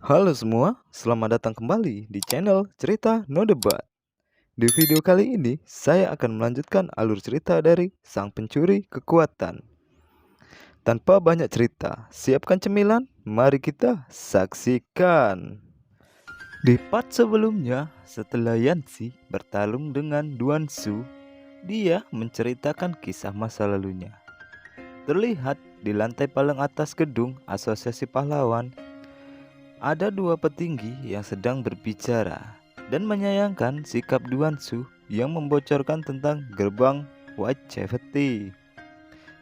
Halo semua, selamat datang kembali di channel Cerita No Debat. Di video kali ini, saya akan melanjutkan alur cerita dari Sang Pencuri Kekuatan. Tanpa banyak cerita, siapkan cemilan, mari kita saksikan. Di part sebelumnya, setelah Yanxi bertarung dengan Duan Su, dia menceritakan kisah masa lalunya. Terlihat di lantai paling atas gedung Asosiasi Pahlawan, ada dua petinggi yang sedang berbicara dan menyayangkan sikap Duan Su yang membocorkan tentang gerbang White Safety.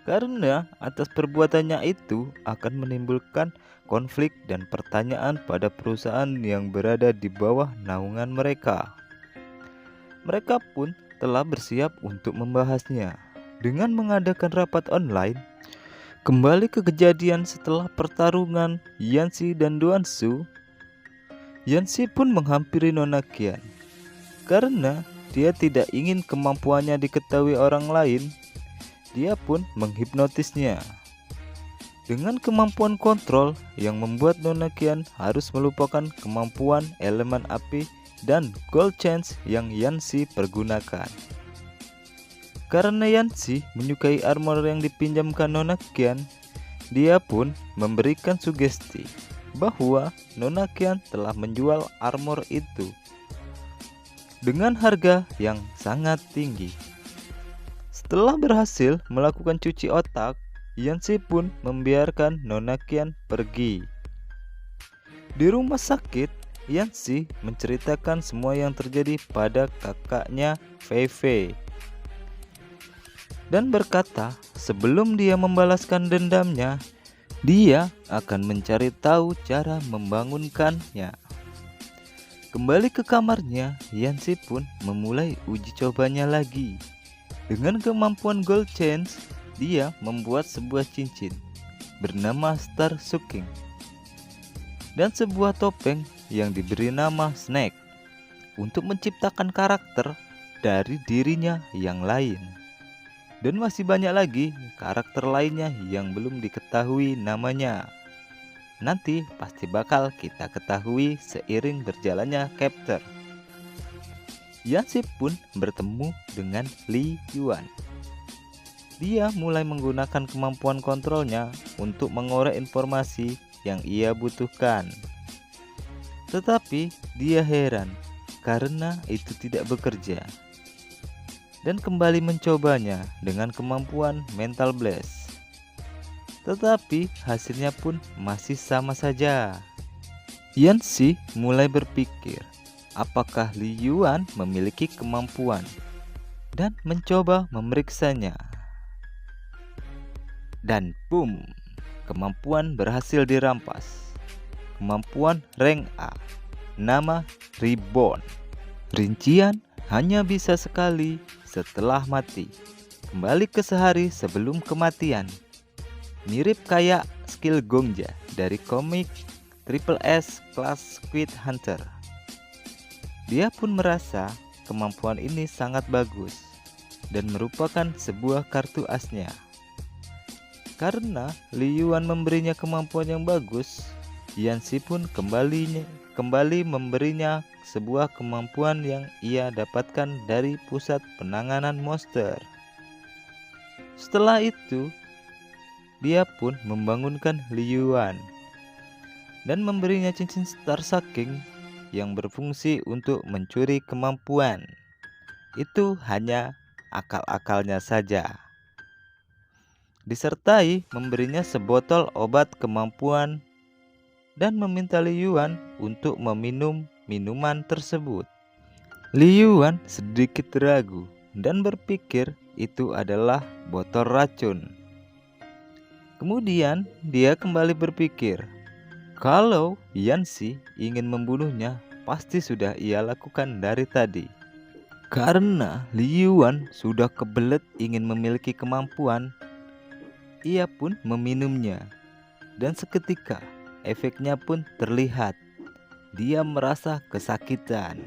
Karena atas perbuatannya itu akan menimbulkan konflik dan pertanyaan pada perusahaan yang berada di bawah naungan mereka. Mereka pun telah bersiap untuk membahasnya dengan mengadakan rapat online. Kembali ke kejadian setelah pertarungan Yanxi dan Duan Su, Yanxi pun menghampiri Nona Qian karena dia tidak ingin kemampuannya diketahui orang lain. Dia pun menghipnotisnya dengan kemampuan kontrol yang membuat Nona Qian harus melupakan kemampuan elemen api dan gold chance yang Yanxi pergunakan. Karena Yanxi menyukai armor yang dipinjamkan Nona Qian, dia pun memberikan sugesti bahwa Nona Qian telah menjual armor itu dengan harga yang sangat tinggi. Setelah berhasil melakukan cuci otak, Yanxi pun membiarkan Nona Qian pergi. Di rumah sakit, Yanxi menceritakan semua yang terjadi pada kakaknya Fei Fei dan berkata sebelum dia membalaskan dendamnya, dia akan mencari tahu cara membangunkannya. Kembali ke kamarnya, Yanxi pun memulai uji cobanya lagi. Dengan kemampuan gold chance, dia membuat sebuah cincin bernama Star Suking dan sebuah topeng yang diberi nama Snake untuk menciptakan karakter dari dirinya yang lain. Dan masih banyak lagi karakter lainnya yang belum diketahui namanya. Nanti pasti bakal kita ketahui seiring berjalannya chapter. Yanxi pun bertemu dengan Li Yuan. Dia mulai menggunakan kemampuan kontrolnya untuk mengorek informasi yang ia butuhkan. Tetapi dia heran karena itu tidak bekerja, dan kembali mencobanya dengan kemampuan Mental Blast. Tetapi hasilnya pun masih sama saja. Yanxi mulai berpikir apakah Li Yuan memiliki kemampuan dan mencoba memeriksanya. Dan boom, kemampuan berhasil dirampas. Kemampuan rank A, nama Reborn. Rincian hanya bisa sekali setelah mati, kembali ke sehari sebelum kematian. Mirip kayak skill Gongja dari komik Triple S Class Squid Hunter. Dia pun merasa kemampuan ini sangat bagus dan merupakan sebuah kartu asnya. Karena Li Yuan memberinya kemampuan yang bagus, Yanxi pun kembali memberinya sebuah kemampuan yang ia dapatkan dari pusat penanganan monster. Setelah itu, dia pun membangunkan Li Yuan dan memberinya cincin Star Sucking yang berfungsi untuk mencuri kemampuan. Itu hanya akal-akalnya saja. Disertai memberinya sebotol obat kemampuan dan meminta Li Yuan untuk meminum minuman tersebut. Li Yuan sedikit ragu dan berpikir itu adalah botol racun. Kemudian dia kembali berpikir kalau Yanxi ingin membunuhnya, pasti sudah ia lakukan dari tadi. Karena Li Yuan sudah kebelet ingin memiliki kemampuan, ia pun meminumnya. Dan seketika efeknya pun terlihat. Dia merasa kesakitan.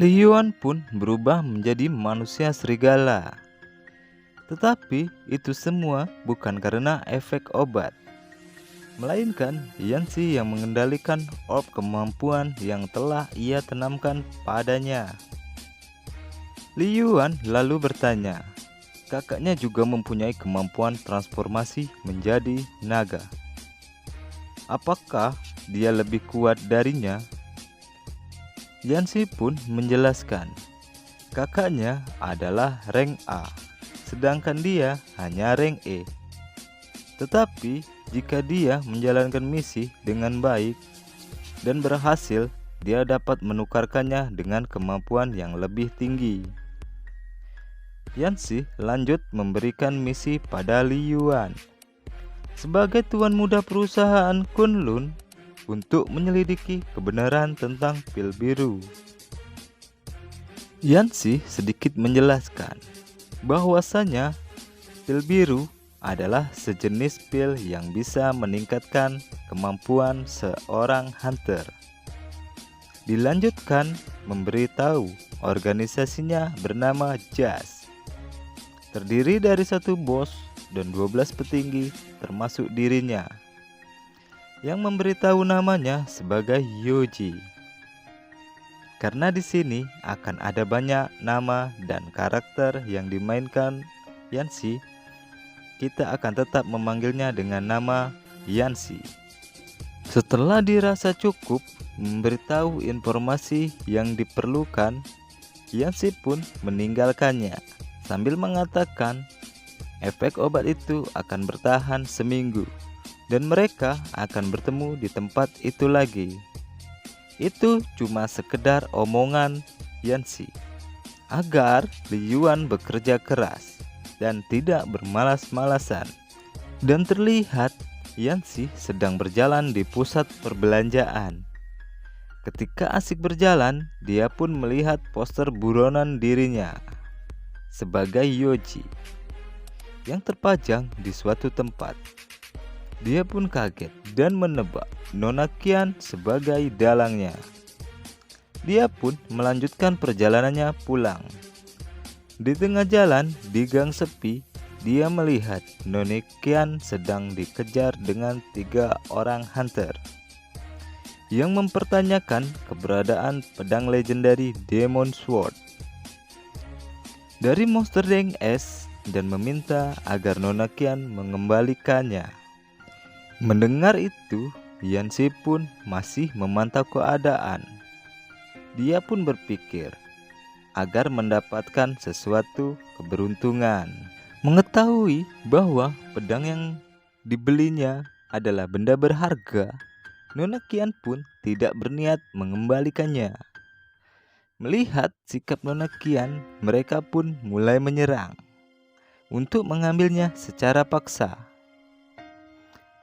Li Yuan pun berubah menjadi manusia serigala. Tetapi itu semua bukan karena efek obat. melainkan Yanxi yang mengendalikan orb kemampuan yang telah ia tanamkan padanya. Li Yuan lalu bertanya, kakaknya juga mempunyai kemampuan transformasi menjadi naga. Apakah dia lebih kuat darinya? Yanxi pun menjelaskan, kakaknya adalah rank A, sedangkan dia hanya rank E. Tetapi jika dia menjalankan misi dengan baik dan berhasil, dia dapat menukarkannya dengan kemampuan yang lebih tinggi. Yanxi lanjut memberikan misi pada Li Yuan sebagai tuan muda perusahaan Kunlun untuk menyelidiki kebenaran tentang pil biru. Yanxi sedikit menjelaskan bahwasanya pil biru adalah sejenis pil yang bisa meningkatkan kemampuan seorang hunter. Dilanjutkan memberitahu organisasinya bernama Jazz, terdiri dari satu bos dan 12 petinggi termasuk dirinya, yang memberitahu namanya sebagai Yoji. Karena di sini akan ada banyak nama dan karakter yang dimainkan Yanxi, kita akan tetap memanggilnya dengan nama Yanxi. Setelah dirasa cukup memberitahu informasi yang diperlukan, Yanxi pun meninggalkannya sambil mengatakan efek obat itu akan bertahan seminggu dan mereka akan bertemu di tempat itu lagi. Itu cuma sekedar omongan Yanxi agar Li Yuan bekerja keras dan tidak bermalas-malasan. Dan terlihat Yanxi sedang berjalan di pusat perbelanjaan. Ketika asik berjalan, dia pun melihat poster buronan dirinya sebagai Yoji yang terpajang di suatu tempat. Dia pun kaget dan menebak Nona Qian sebagai dalangnya. Dia pun melanjutkan perjalanannya pulang. Di tengah jalan, di gang sepi, dia melihat Nona Qian sedang dikejar dengan 3 orang hunter yang mempertanyakan keberadaan pedang legendari Demon Sword dari monster rank S dan meminta agar Nona Qian mengembalikannya. Mendengar itu, Yanxi pun masih memantau keadaan. Dia pun berpikir agar mendapatkan sesuatu keberuntungan. Mengetahui bahwa pedang yang dibelinya adalah benda berharga, Nona Qian pun tidak berniat mengembalikannya. Melihat sikap Nona Qian, mereka pun mulai menyerang untuk mengambilnya secara paksa.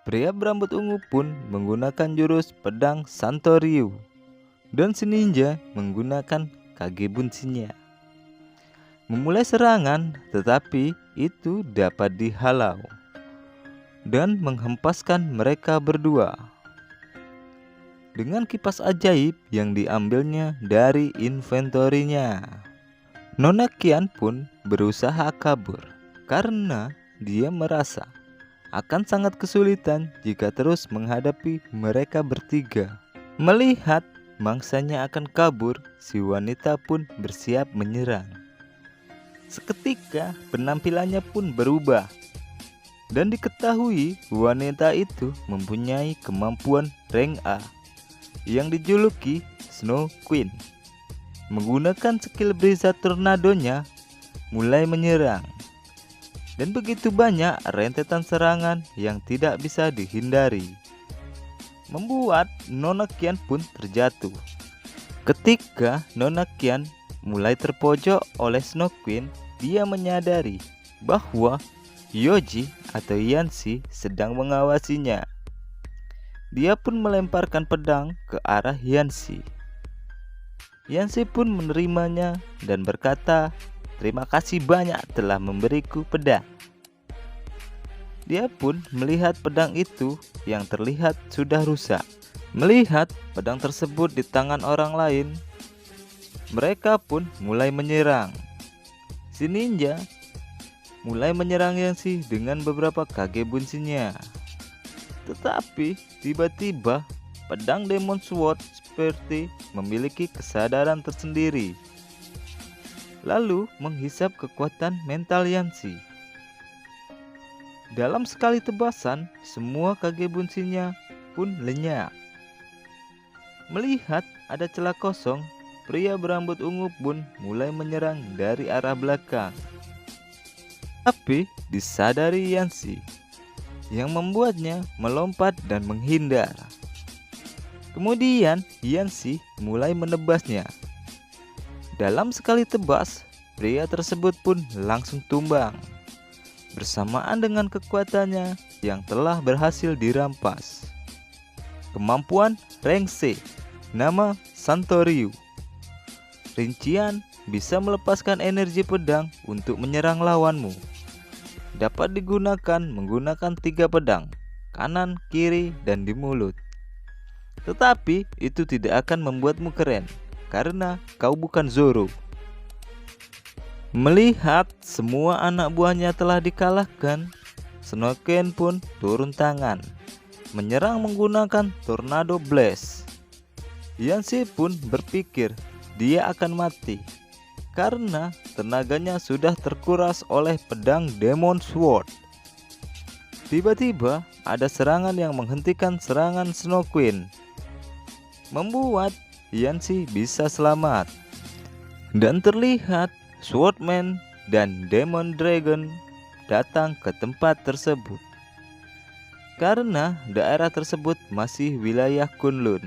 Pria berambut ungu pun menggunakan jurus pedang Santoryu dan si ninja menggunakan Kage Bunshinya memulai serangan, tetapi itu dapat dihalau dan menghempaskan mereka berdua dengan kipas ajaib yang diambilnya dari inventorinya. Nona Qian pun berusaha kabur karena dia merasa akan sangat kesulitan jika terus menghadapi mereka bertiga. Melihat mangsanya akan kabur, si wanita pun bersiap menyerang. Seketika penampilannya pun berubah dan diketahui wanita itu mempunyai kemampuan rank A yang dijuluki Snow Queen. Menggunakan skill Brisa Tornadonya mulai menyerang. Dan begitu banyak rentetan serangan yang tidak bisa dihindari, membuat Nona Qian pun terjatuh. Ketika Nona Qian mulai terpojok oleh Snow Queen, dia menyadari bahwa Yoji atau Yanxi sedang mengawasinya. Dia pun melemparkan pedang ke arah Yanxi. Yanxi pun menerimanya dan berkata, "Terima kasih banyak telah memberiku pedang." Dia pun melihat pedang itu yang terlihat sudah rusak. Melihat pedang tersebut di tangan orang lain, mereka pun mulai menyerang. Si ninja mulai menyerang Yanxi dengan beberapa Kage Bunshinya. Tetapi tiba-tiba pedang Demon Sword seperti memiliki kesadaran tersendiri, lalu menghisap kekuatan mental Yanshi. Dalam sekali tebasan, semua kage bunshinya pun lenyap. Melihat ada celah kosong, pria berambut ungu pun mulai menyerang dari arah belakang. Tapi disadari Yanshi, yang membuatnya melompat dan menghindar. Kemudian Yanshi mulai menebasnya. Dalam sekali tebas, pria tersebut pun langsung tumbang, bersamaan dengan kekuatannya yang telah berhasil dirampas. Kemampuan Rengse, nama Santoryu. Rincian bisa melepaskan energi pedang untuk menyerang lawanmu. Dapat digunakan menggunakan 3 pedang, kanan, kiri, dan di mulut. Tetapi itu tidak akan membuatmu keren, karena kau bukan Zoro. Melihat semua anak buahnya telah dikalahkan, Snoken pun turun tangan, menyerang menggunakan Tornado Blast. Yanshi pun berpikir dia akan mati, karena tenaganya sudah terkuras oleh pedang Demon Sword. Tiba-tiba ada serangan yang menghentikan serangan Snow Queen, membuat Yanshi bisa selamat. Dan terlihat Swordman dan Demon Dragon datang ke tempat tersebut, karena daerah tersebut masih wilayah Kunlun.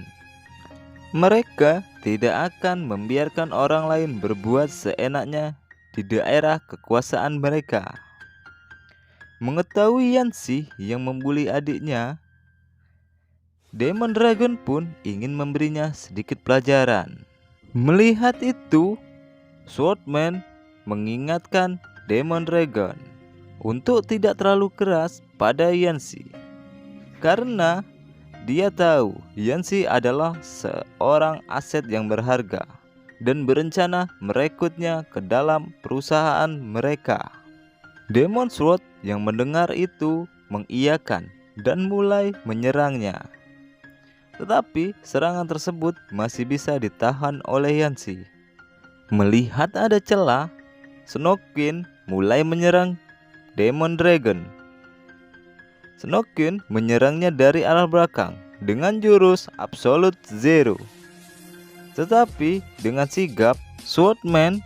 Mereka tidak akan membiarkan orang lain berbuat seenaknya di daerah kekuasaan mereka. Mengetahui Yanshi yang membuli adiknya, Demon Dragon pun ingin memberinya sedikit pelajaran. Melihat itu, Swordman mengingatkan Demon Dragon untuk tidak terlalu keras pada Yanshi, karena dia tahu Yanshi adalah seorang aset yang berharga dan berencana merekrutnya ke dalam perusahaan mereka. Demon Sword yang mendengar itu mengiyakan dan mulai menyerangnya. Tetapi serangan tersebut masih bisa ditahan oleh Yanshi. Melihat ada celah, Snow Queen mulai menyerang Demon Dragon. Snow Queen menyerangnya dari arah belakang dengan jurus Absolute Zero. Tetapi dengan sigap, Swordman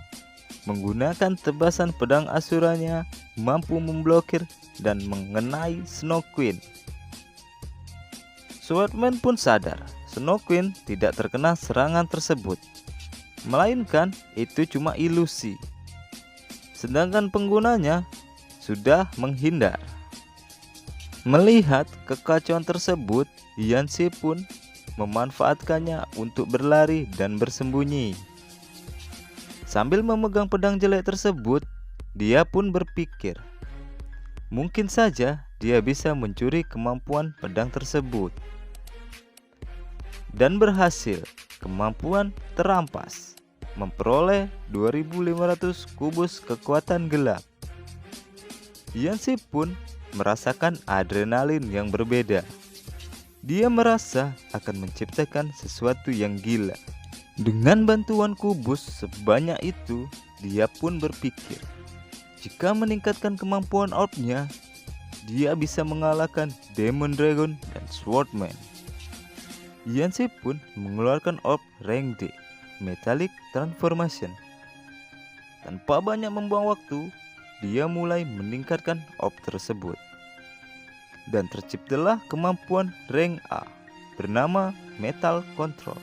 menggunakan tebasan pedang asuranya mampu memblokir dan mengenai Snow Queen. Swordman pun sadar Snow Queen tidak terkena serangan tersebut, melainkan itu cuma ilusi. Sedangkan penggunanya sudah menghindar. Melihat kekacauan tersebut, Yanshi pun memanfaatkannya untuk berlari dan bersembunyi. Sambil memegang pedang jelek tersebut, dia pun berpikir, mungkin saja dia bisa mencuri kemampuan pedang tersebut. Dan berhasil, kemampuan terampas, memperoleh 2500 kubus kekuatan gelap. Yanshi pun merasakan adrenalin yang berbeda. Dia merasa akan menciptakan sesuatu yang gila. Dengan bantuan kubus sebanyak itu, dia pun berpikir, jika meningkatkan kemampuan orbnya, dia bisa mengalahkan Demon Dragon dan Swordman. Yanshi pun mengeluarkan orb rank D, Metallic Transformation. Tanpa banyak membuang waktu, dia mulai meningkatkan orb tersebut. Dan terciptalah kemampuan rank A bernama Metal Control.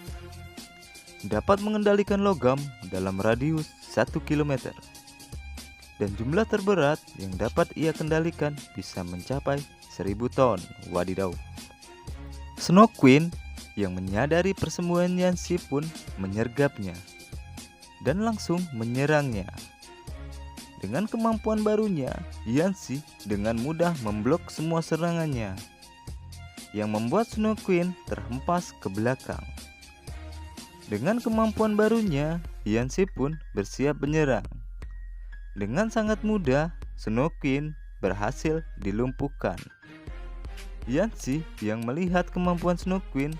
Dapat mengendalikan logam dalam radius 1 km. Dan jumlah terberat yang dapat ia kendalikan bisa mencapai 1000 ton. Wadidaw. Snow Queen yang menyadari persembunyian Yanshi pun menyergapnya dan langsung menyerangnya. Dengan kemampuan barunya, Yanshi dengan mudah memblok semua serangannya, yang membuat Snow Queen terhempas ke belakang. Dengan kemampuan barunya, Yanshi pun bersiap menyerang. Dengan sangat mudah, Snow Queen berhasil dilumpuhkan. Yancy yang melihat kemampuan Snow Queen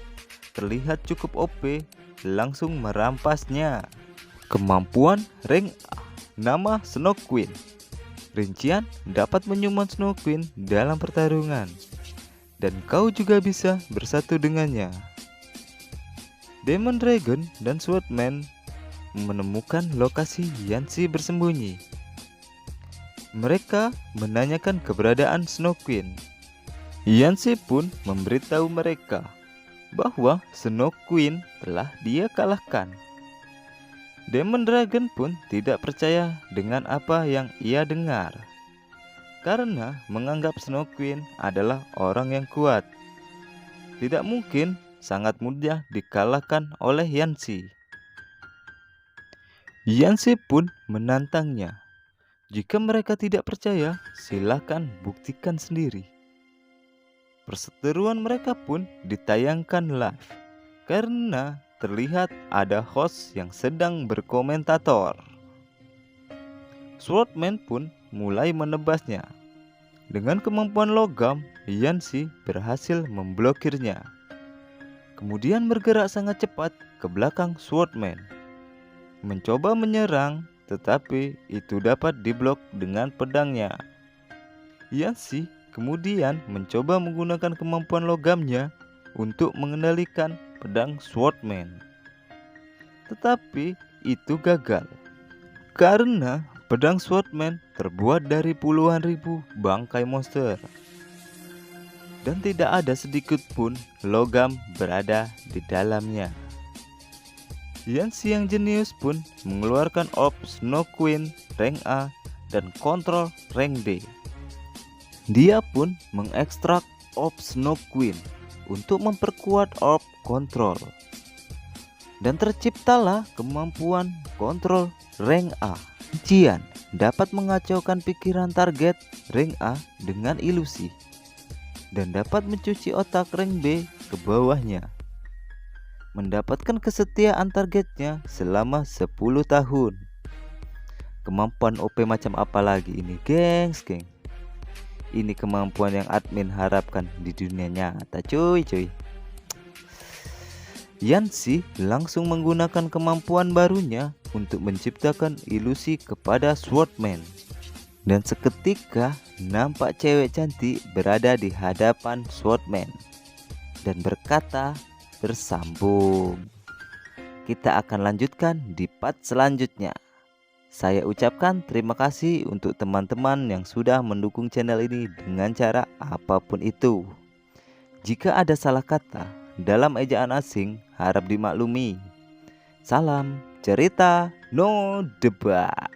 terlihat cukup OP langsung merampasnya. Kemampuan rank A, nama Snow Queen. Rincian dapat menyummon Snow Queen dalam pertarungan, dan kau juga bisa bersatu dengannya. Demon Dragon dan Swordman menemukan lokasi Yancy bersembunyi. Mereka menanyakan keberadaan Snow Queen. Yancy pun memberitahu mereka bahwa Snow Queen telah dia kalahkan. Demon Dragon pun tidak percaya dengan apa yang ia dengar, karena menganggap Snow Queen adalah orang yang kuat. Tidak mungkin sangat mudah dikalahkan oleh Yancy. Yancy pun menantangnya. Jika mereka tidak percaya, silakan buktikan sendiri. Perseteruan mereka pun ditayangkan live karena terlihat ada host yang sedang berkomentator. Swordman pun mulai menebasnya. Dengan kemampuan logam, Yancy berhasil memblokirnya. Kemudian bergerak sangat cepat ke belakang Swordman, mencoba menyerang, tetapi itu dapat diblok dengan pedangnya. Yancy kemudian mencoba menggunakan kemampuan logamnya untuk mengendalikan pedang Swordman, tetapi itu gagal karena pedang Swordman terbuat dari puluhan ribu bangkai monster, dan tidak ada sedikit pun logam berada di dalamnya. Yancy yang jenius pun mengeluarkan orb Snow Queen rank A dan kontrol rank D. Dia pun mengekstrak orb Snow Queen untuk memperkuat orb kontrol, dan terciptalah kemampuan kontrol rank A. Rincian dapat mengacaukan pikiran target rank A dengan ilusi, dan dapat mencuci otak rank B ke bawahnya. Mendapatkan kesetiaan targetnya selama 10 tahun. Kemampuan OP macam apa lagi ini, gengs? Ini kemampuan yang admin harapkan di dunia nyata, cuy. Yancy langsung menggunakan kemampuan barunya untuk menciptakan ilusi kepada Swordman, dan seketika nampak cewek cantik berada di hadapan Swordman dan berkata bersambung. Kita akan lanjutkan di part selanjutnya. Saya ucapkan terima kasih untuk teman-teman yang sudah mendukung channel ini dengan cara apapun itu. Jika ada salah kata dalam ejaan asing, harap dimaklumi. Salam cerita no debat.